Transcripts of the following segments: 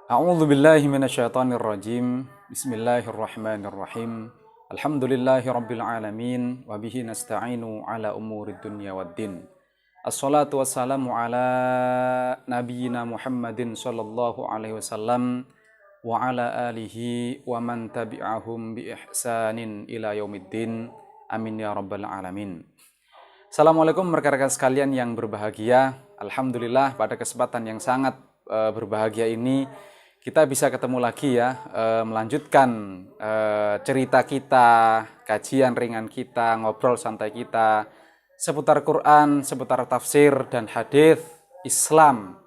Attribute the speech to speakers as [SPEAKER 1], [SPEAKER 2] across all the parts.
[SPEAKER 1] A'udzu billahi minasyaitonir rajim. Bismillahirrahmanirrahim. Alhamdulillahi rabbil alamin wa bihi nasta'inu ala umurid dunya waddin. Assalatu wassalamu ala nabiyyina Muhammadin sallallahu alaihi wasallam wa ala alihi wa man tabi'ahum bi ihsanin ila yaumiddin. Amin ya rabbal alamin. Assalamualaikum rekan-rekan sekalian yang berbahagia. Alhamdulillah pada kesempatan yang sangat berbahagia ini kita bisa ketemu lagi ya, melanjutkan cerita kita, kajian ringan kita, ngobrol santai kita seputar Quran, seputar tafsir dan hadis Islam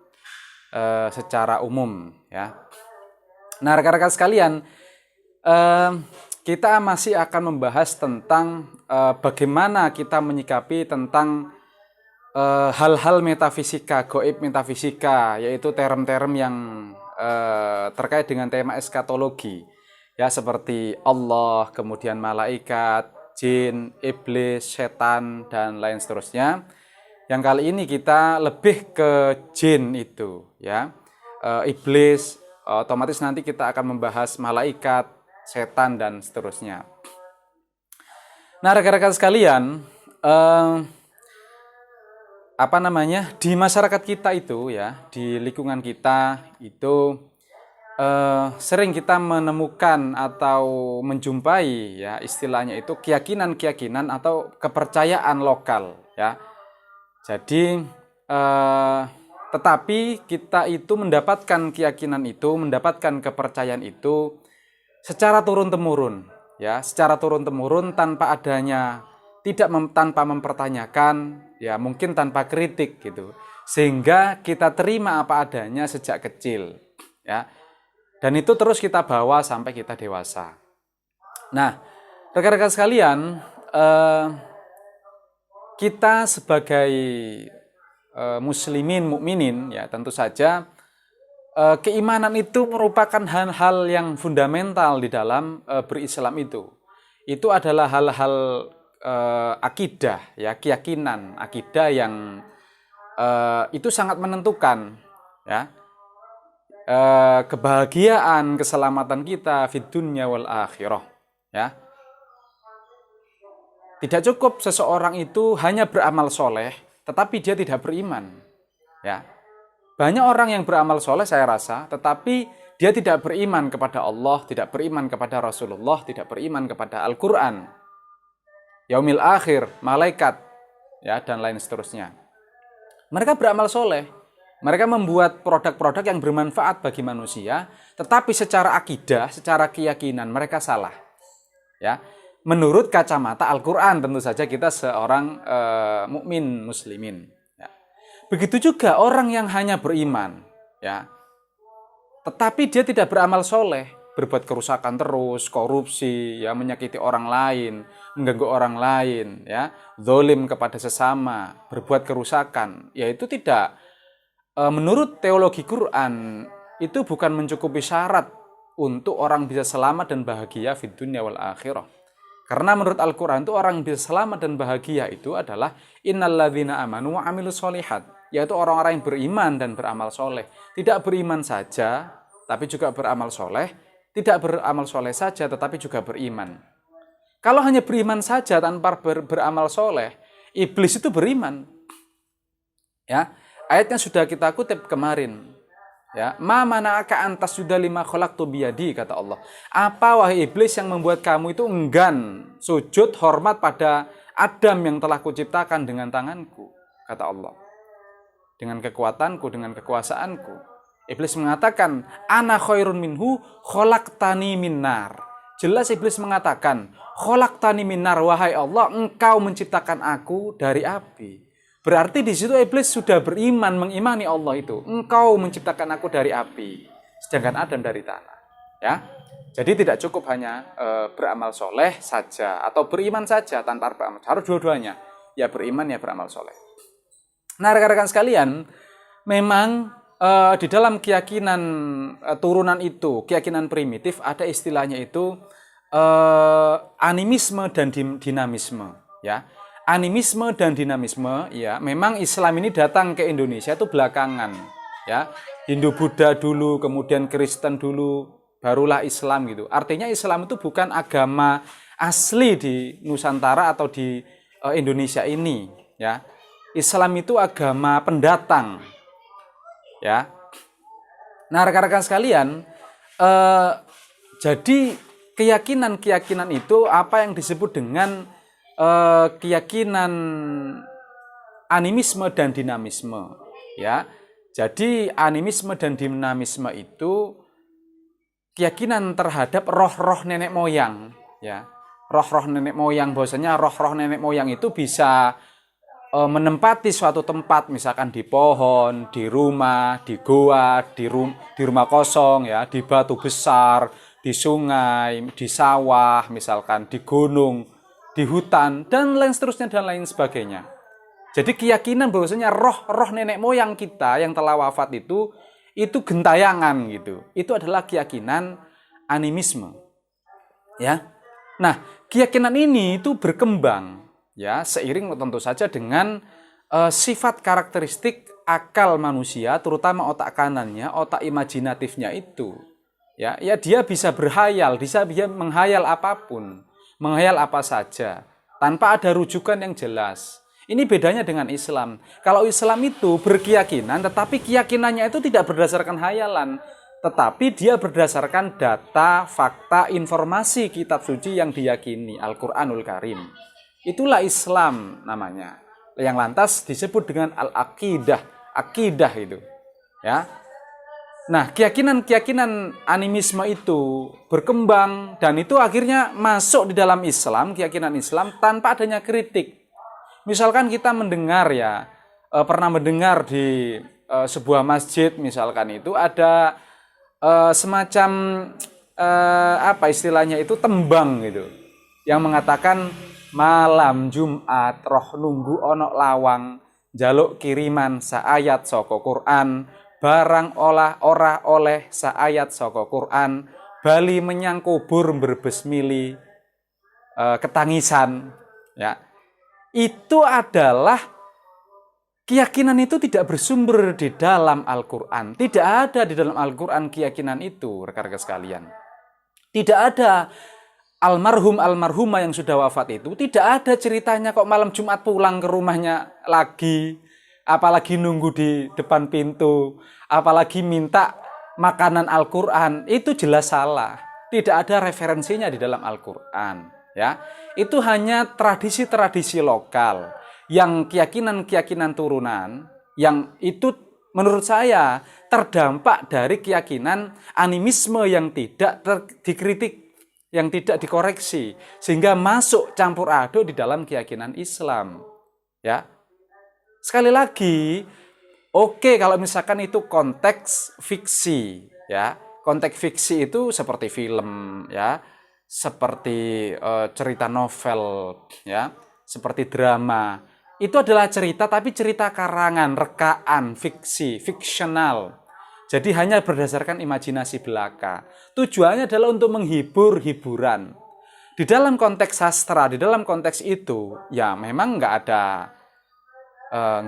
[SPEAKER 1] secara umum ya. Nah, rekan-rekan sekalian, kita masih akan membahas tentang bagaimana kita menyikapi tentang hal-hal metafisika, gaib metafisika, yaitu term-term yang terkait dengan tema eskatologi ya, seperti Allah, kemudian malaikat, jin, iblis, setan dan lain seterusnya. Yang kali ini kita lebih ke jin itu ya, iblis, otomatis nanti kita akan membahas malaikat, setan dan seterusnya. Nah, rekan-rekan sekalian, di masyarakat kita itu ya, di lingkungan kita itu sering kita menemukan atau menjumpai ya, istilahnya itu keyakinan-keyakinan atau kepercayaan lokal ya. Jadi tetapi kita itu mendapatkan keyakinan itu, mendapatkan kepercayaan itu secara turun-temurun ya, secara turun-temurun tanpa adanya tanpa mempertanyakan ya, mungkin tanpa kritik gitu, sehingga kita terima apa adanya sejak kecil ya, dan itu terus kita bawa sampai kita dewasa. Nah, rekan-rekan sekalian, kita sebagai muslimin mukminin ya, tentu saja keimanan itu merupakan hal-hal yang fundamental di dalam berislam itu. Itu adalah hal-hal akidah ya, keyakinan akidah yang itu sangat menentukan ya, kebahagiaan, keselamatan kita fid dunya wal akhirah ya. Tidak cukup seseorang itu hanya beramal soleh tetapi dia tidak beriman ya. Banyak orang yang beramal soleh saya rasa, tetapi dia tidak beriman kepada Allah, tidak beriman kepada Rasulullah, tidak beriman kepada Al-Quran, yaumil akhir, malaikat, ya, dan lain seterusnya. Mereka beramal soleh, mereka membuat produk-produk yang bermanfaat bagi manusia, tetapi secara akidah, secara keyakinan mereka salah. Ya, menurut kacamata Al-Quran, tentu saja kita seorang mukmin muslimin. Ya. Begitu juga orang yang hanya beriman, ya, tetapi dia tidak beramal soleh, berbuat kerusakan terus, korupsi, ya, menyakiti orang lain, mengganggu orang lain, ya, zalim kepada sesama, berbuat kerusakan, ya itu tidak, menurut teologi Quran, itu bukan mencukupi syarat untuk orang bisa selamat dan bahagia fid dunya wal akhirah. Karena menurut Al-Quran itu orang yang bisa selamat dan bahagia itu adalah innalladzina amanu wa amilus sholihat, yaitu orang-orang yang beriman dan beramal soleh. Tidak beriman saja, tapi juga beramal soleh. Tidak beramal soleh saja, tetapi juga beriman. Kalau hanya beriman saja tanpa beramal soleh, iblis itu beriman. Ya, ayatnya sudah kita kutip kemarin. Ya, ma mana'aka antas sudah lima khalaqtu biyadi, kata Allah. Apa wahai iblis yang membuat kamu itu enggan sujud hormat pada Adam yang telah kuciptakan dengan tanganku, kata Allah. Dengan kekuatanku, dengan kekuasaanku. Iblis mengatakan, ana khairun minhu khalaqtani min nar. Jelas iblis mengatakan, khalaqtani min nar, wahai Allah, engkau menciptakan aku dari api. Berarti di situ iblis sudah beriman, mengimani Allah itu. Engkau menciptakan aku dari api, sedangkan Adam dari tanah. Ya, jadi tidak cukup hanya beramal soleh saja atau beriman saja tanpa beramal. Harus dua-duanya, ya beriman ya beramal soleh. Nah, rekan-rekan sekalian, memang di dalam keyakinan turunan itu, keyakinan primitif, ada istilahnya itu animisme dan dinamisme, ya. Animisme dan dinamisme, ya, memang Islam ini datang ke Indonesia itu belakangan, ya. Hindu Buddha dulu, kemudian Kristen dulu, barulah Islam gitu. Artinya Islam itu bukan agama asli di Nusantara atau di Indonesia ini, ya. Islam itu agama pendatang, ya. Nah, rekan-rekan sekalian, jadi keyakinan-keyakinan itu apa yang disebut dengan keyakinan animisme dan dinamisme, ya. Jadi animisme dan dinamisme itu keyakinan terhadap roh-roh nenek moyang, ya. Roh-roh nenek moyang, bahwasanya roh-roh nenek moyang itu bisa menempati suatu tempat, misalkan di pohon, di rumah, di goa, di rumah kosong, ya, di batu besar, di sungai, di sawah, misalkan di gunung, di hutan, dan lain seterusnya dan lain sebagainya. Jadi keyakinan bahwasanya roh-roh nenek moyang kita yang telah wafat itu gentayangan gitu. Itu adalah keyakinan animisme. Ya. Nah, keyakinan ini itu berkembang, ya, seiring tentu saja dengan sifat karakteristik akal manusia, terutama otak kanannya, otak imajinatifnya itu. Ya, dia bisa berhayal, bisa menghayal apapun, menghayal apa saja tanpa ada rujukan yang jelas. Ini bedanya dengan Islam. Kalau Islam itu berkeyakinan, tetapi keyakinannya itu tidak berdasarkan hayalan, tetapi dia berdasarkan data, fakta, informasi kitab suci yang diyakini, Al-Quranul Karim. Itulah Islam namanya. Yang lantas disebut dengan al-aqidah, akidah itu. Ya. Nah, keyakinan-keyakinan animisme itu berkembang dan itu akhirnya masuk di dalam Islam, keyakinan Islam tanpa adanya kritik. Misalkan kita mendengar, ya, pernah mendengar di sebuah masjid misalkan itu ada semacam apa istilahnya itu tembang gitu yang mengatakan malam Jumat roh nunggu onok lawang jaluk kiriman saayat saka Quran barang olah ora oleh saayat saka Quran bali menyang kubur berbesmili ketangisan, ya. Itu adalah keyakinan itu tidak bersumber di dalam Al-Quran. Tidak ada di dalam Al-Quran keyakinan itu, rekan-rekan sekalian. Tidak ada almarhumah yang sudah wafat itu, tidak ada ceritanya kok malam Jumat pulang ke rumahnya lagi, apalagi nunggu di depan pintu, apalagi minta makanan Al-Quran. Itu jelas salah. Tidak ada referensinya di dalam Al-Quran. Ya, itu hanya tradisi-tradisi lokal yang keyakinan-keyakinan turunan yang itu menurut saya terdampak dari keyakinan animisme yang tidak dikritik, yang tidak dikoreksi sehingga masuk campur aduk di dalam keyakinan Islam. Ya. Sekali lagi, oke, kalau misalkan itu konteks fiksi, ya. Konteks fiksi itu seperti film, ya. Seperti cerita novel, ya, seperti drama. Itu adalah cerita, tapi cerita karangan, rekaan, fiksi, fiksional. Jadi hanya berdasarkan imajinasi belaka. Tujuannya adalah untuk menghibur, hiburan. Di dalam konteks sastra, di dalam konteks itu, ya memang nggak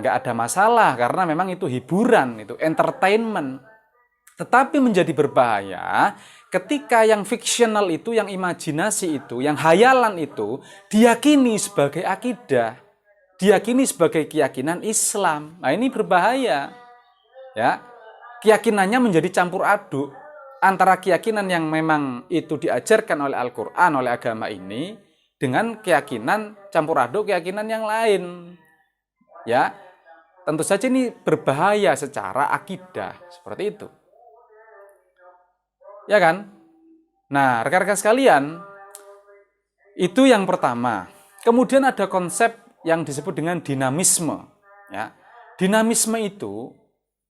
[SPEAKER 1] ada masalah karena memang itu hiburan, itu entertainment. Tetapi menjadi berbahaya ketika yang fiksional itu, yang imajinasi itu, yang hayalan itu diyakini sebagai akidah, diyakini sebagai keyakinan Islam. Nah, ini berbahaya. Ya. Keyakinannya menjadi campur aduk antara keyakinan yang memang itu diajarkan oleh Al-Qur'an, oleh agama ini dengan keyakinan campur aduk keyakinan yang lain. Ya. Tentu saja ini berbahaya secara akidah, seperti itu. Ya kan? Nah, rekan-rekan sekalian, itu yang pertama. Kemudian ada konsep yang disebut dengan dinamisme. Ya. Dinamisme itu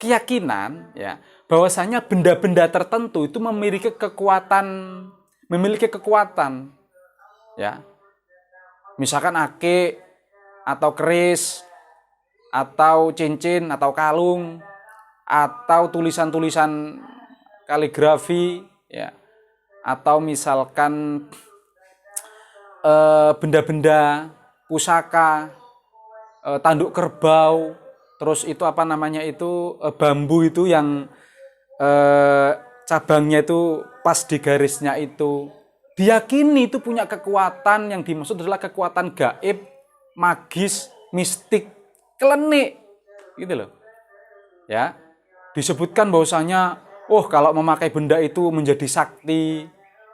[SPEAKER 1] keyakinan, ya, bahwasanya benda-benda tertentu itu memiliki kekuatan, ya. Misalkan ake atau keris atau cincin atau kalung atau tulisan-tulisan kaligrafi, ya, atau misalkan benda-benda pusaka, tanduk kerbau, terus itu apa namanya itu bambu itu yang cabangnya itu pas di garisnya itu, diyakini itu punya kekuatan yang dimaksud adalah kekuatan gaib, magis, mistik, klenik, gitu loh. Ya, disebutkan bahwasanya, oh kalau memakai benda itu menjadi sakti,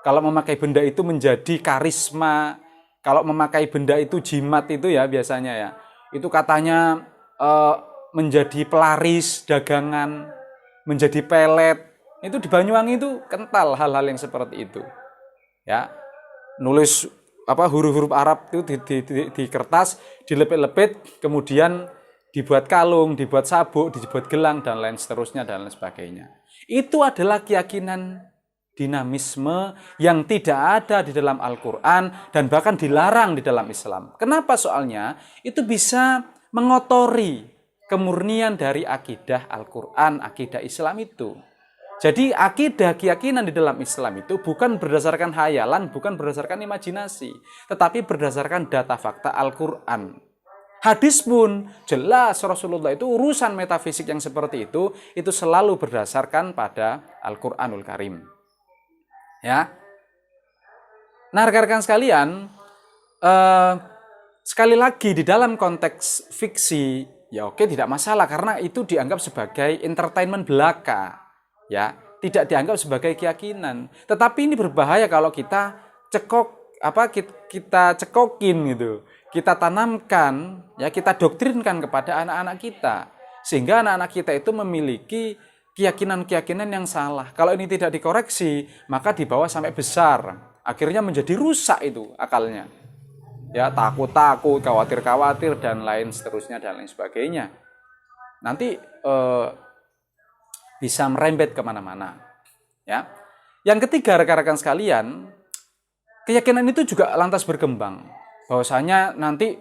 [SPEAKER 1] kalau memakai benda itu menjadi karisma, kalau memakai benda itu jimat itu ya biasanya ya, itu katanya menjadi pelaris dagangan, menjadi pelet. Itu di Banyuwangi itu kental hal-hal yang seperti itu. Ya, nulis huruf-huruf Arab itu di kertas, dilepet-lepet, kemudian dibuat kalung, dibuat sabuk, dibuat gelang dan lain seterusnya dan lain sebagainya. Itu adalah keyakinan dinamisme yang tidak ada di dalam Al-Quran dan bahkan dilarang di dalam Islam. Kenapa soalnya? Itu bisa mengotori kemurnian dari akidah Al-Quran, akidah Islam itu. Jadi akidah keyakinan di dalam Islam itu bukan berdasarkan hayalan, bukan berdasarkan imajinasi, tetapi berdasarkan data fakta Al-Quran. Hadis pun jelas Rasulullah itu urusan metafisik yang seperti itu selalu berdasarkan pada Al-Quranul Karim. Ya. Nah, rekan-rekan sekalian, sekali lagi di dalam konteks fiksi, ya oke tidak masalah karena itu dianggap sebagai entertainment belaka. Ya, tidak dianggap sebagai keyakinan. Tetapi ini berbahaya kalau kita kita cekokin gitu. Kita tanamkan, ya kita doktrinkan kepada anak-anak kita. Sehingga anak-anak kita itu memiliki keyakinan-keyakinan yang salah. Kalau ini tidak dikoreksi, maka dibawa sampai besar. Akhirnya menjadi rusak itu akalnya. Ya, takut-takut, khawatir-khawatir dan lain seterusnya dan lain sebagainya. Nanti bisa merembet kemana-mana. Ya. Yang ketiga, rekan-rekan sekalian, keyakinan itu juga lantas berkembang. Bahwasanya nanti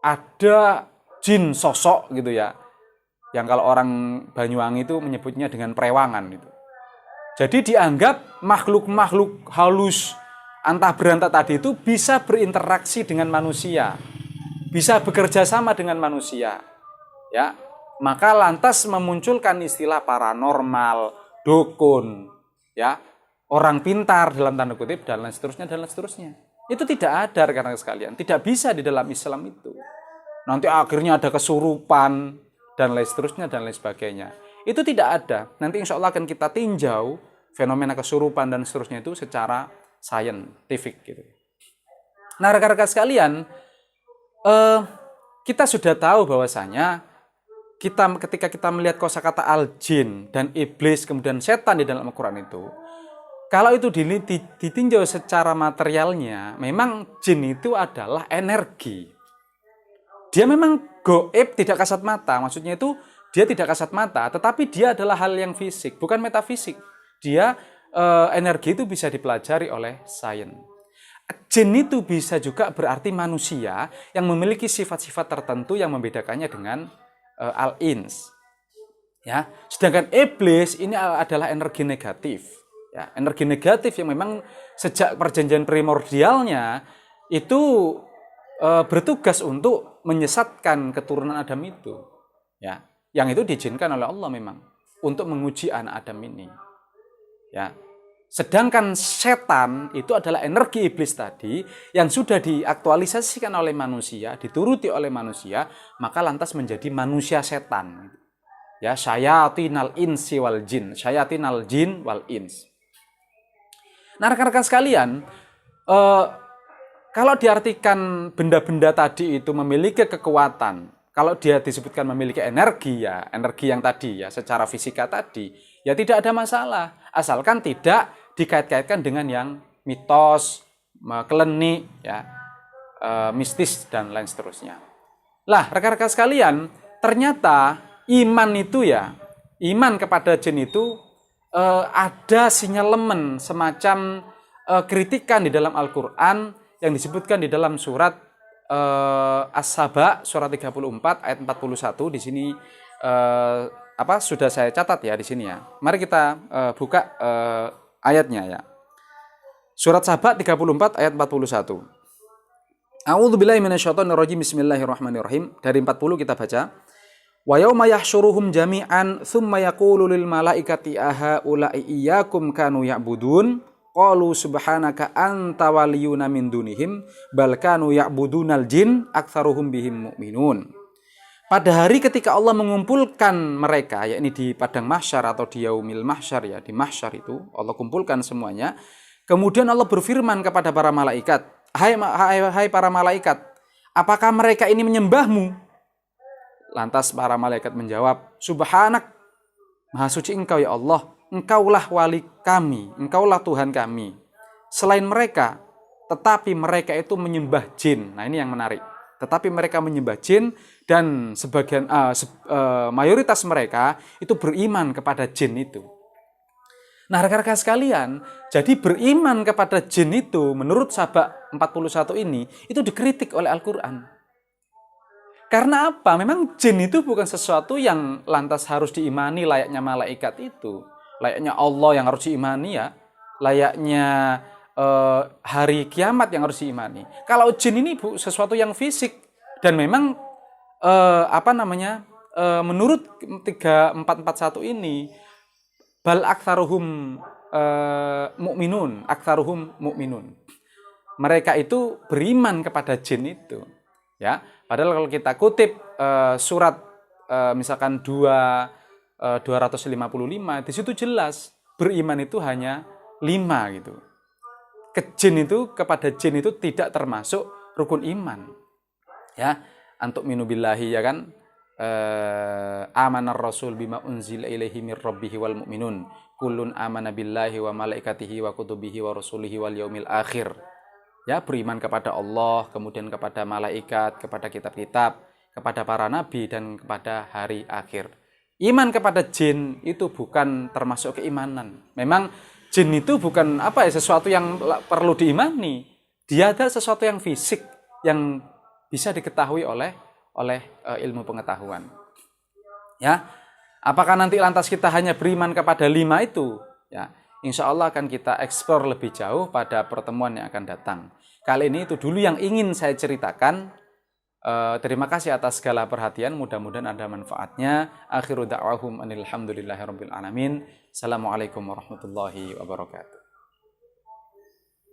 [SPEAKER 1] ada jin sosok gitu ya. Yang kalau orang Banyuwangi itu menyebutnya dengan prewangan gitu. Jadi dianggap makhluk-makhluk halus antah berantak tadi itu bisa berinteraksi dengan manusia. Bisa bekerja sama dengan manusia. Ya. Maka lantas memunculkan istilah paranormal, dukun, ya, orang pintar dalam tanda kutip dan lain seterusnya dan lain seterusnya. Itu tidak ada rekan-rekan sekalian, tidak bisa di dalam Islam itu. Nanti akhirnya ada kesurupan dan lain seterusnya dan lain sebagainya. Itu tidak ada. Nanti insya Allah akan kita tinjau fenomena kesurupan dan seterusnya itu secara saintifik gitu. Nah, rekan-rekan sekalian, kita sudah tahu bahwasanya ketika kita melihat kosakata al-jin dan iblis kemudian setan di dalam Al-Quran itu, kalau itu ditinjau secara materialnya, memang jin itu adalah energi. Dia memang goib, tidak kasat mata. Maksudnya itu dia tidak kasat mata, tetapi dia adalah hal yang fisik, bukan metafisik. Dia energi itu bisa dipelajari oleh sains. Jin itu bisa juga berarti manusia yang memiliki sifat-sifat tertentu yang membedakannya dengan al-ins. Ya, sedangkan iblis ini adalah energi negatif. Ya, energi negatif yang memang sejak perjanjian primordialnya itu bertugas untuk menyesatkan keturunan Adam itu. Ya, yang itu diizinkan oleh Allah memang untuk menguji anak Adam ini. Ya. Sedangkan setan itu adalah energi iblis tadi yang sudah diaktualisasikan oleh manusia, dituruti oleh manusia, maka lantas menjadi manusia setan. Ya, syayatinal insi wal jin, syayatinal jin wal ins. Nah, rekan-rekan sekalian, kalau diartikan benda-benda tadi itu memiliki kekuatan, kalau dia disebutkan memiliki energi ya, energi yang tadi ya, secara fisika tadi, ya tidak ada masalah, asalkan tidak dikait-kaitkan dengan yang mitos, klenik, ya, mistis dan lain seterusnya. Lah, rekan-rekan sekalian, ternyata iman itu ya, iman kepada jin itu ada sinyalemen semacam kritikan di dalam Al-Quran yang disebutkan di dalam surat As-Saba surat 34 ayat 41 di sini sudah saya catat ya di sini ya. Mari kita buka ayatnya ya. Surat Saba 34 ayat 41. A'udzubillahi minasyaitonirrajim. Bismillahirrahmanirrahim. Dari 40 kita baca. Wa yauma yahsyuruhum jami'an tsumma yaqulu lil malaikati aha ula'i iyyakum kanu ya'budun qalu subhanaka anta waliyuna min dunihim bal kanu ya'budunal jin aktsaruhum bihim mu'minun. Pada hari ketika Allah mengumpulkan mereka, yakni di padang mahsyar atau di yaumil mahsyar, ya di mahsyar itu Allah kumpulkan semuanya. Kemudian Allah berfirman kepada para malaikat, hai para malaikat, apakah mereka ini menyembahmu? Lantas para malaikat menjawab, subhanak, maha suci engkau ya Allah, engkaulah wali kami, engkaulah Tuhan kami. Selain mereka, tetapi mereka itu menyembah jin. Nah ini yang menarik. Tetapi mereka menyembah jin dan sebagian mayoritas mereka itu beriman kepada jin itu. Nah rekan-rekan sekalian, jadi beriman kepada jin itu menurut Sabak 41 ini itu dikritik oleh Al-Quran. Karena apa? Memang jin itu bukan sesuatu yang lantas harus diimani layaknya malaikat itu. Layaknya Allah yang harus diimani ya. Layaknya hari kiamat yang harus diimani. Kalau jin ini sesuatu yang fisik dan memang menurut 3441 ini bal aktsaruhum mu'minun. Mereka itu beriman kepada jin itu. Ya, padahal kalau kita kutip surat misalkan 255 di situ jelas beriman itu hanya 5 gitu. Kepada jin itu tidak termasuk rukun iman. Ya, antuk minu billahi ya kan? Amanar rasul bima unzila ilaihi mir rabbihi wal mu'minun. Kullun amana billahi wa malaikatihi wa kutubihi wa rasulihi wal yaumil akhir. Ya, beriman kepada Allah, kemudian kepada malaikat, kepada kitab-kitab, kepada para nabi dan kepada hari akhir. Iman kepada jin itu bukan termasuk keimanan. Memang jin itu bukan sesuatu yang perlu diimani. Dia ada sesuatu yang fisik yang bisa diketahui oleh ilmu pengetahuan. Ya, apakah nanti lantas kita hanya beriman kepada 5 itu? Ya, insya Allah akan kita eksplor lebih jauh pada pertemuan yang akan datang. Kali ini itu dulu yang ingin saya ceritakan. Terima kasih atas segala perhatian, mudah-mudahan ada manfaatnya. Akhiru da'wahum anil hamdulillahirabbil alamin. Assalamualaikum warahmatullahi wabarakatuh.